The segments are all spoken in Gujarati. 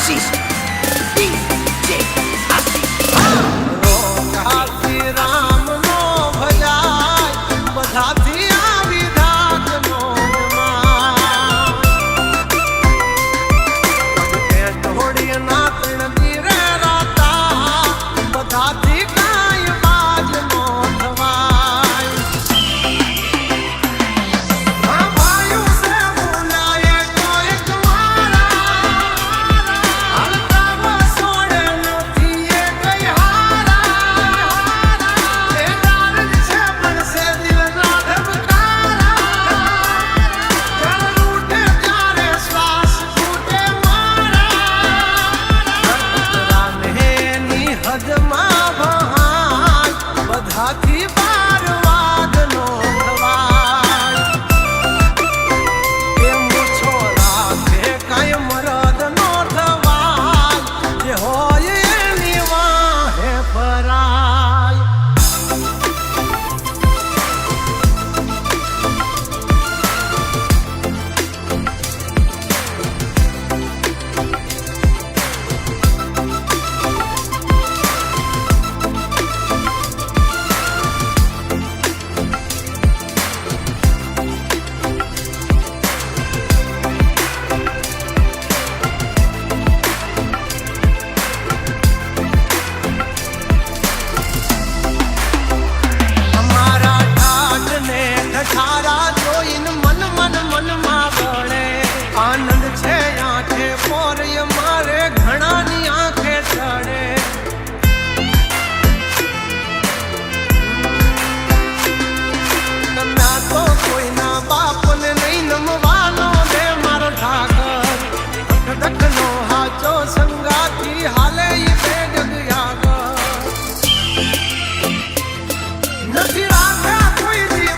આશીષ DJ આશીષ રોગાથી રામ નો ભજાય બધાથી આવી ધાક નો ઢોળી ના ત્રણ દીરે રાતા બધાથી કાય બાજ નો થવાય હા ભાઈઓ સે બોલાય તો એક હાથી બાર વાગ નો થવાય એ મૂછો રાખે કાંઈ મરદ નો થવાય જે હોય એની વાહે ફરાય ઠારા જોઈને મન માં વળે આનંદ છે આંખે પોરય મારે ઘણાની આંખે ચડે નમ્યા તો કોઈના બાપને નહીં નમવાનો દે મારો ઠાકર દખનો હાચો સંગાથી હાલે ઈ બે જગ આગળ નથી રાખ્યા કોઈ દી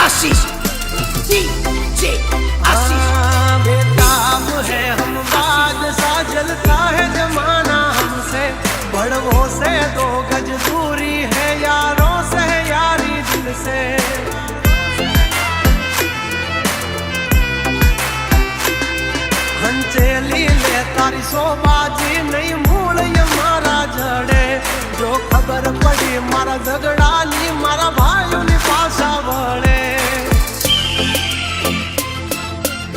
आशीष DJ आशीष बेताब है हम बादशाह जलता है जमाना हमसे बड़ों से दो गज दूरी है यारों से यारी दिल से हंचेली ले तारी सोबाजी नहीं मूल ये मारा जड़े जो खबर पड़ी मारा झगड़ा नी मारा भाइयों ने पासा वड़े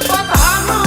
बधानो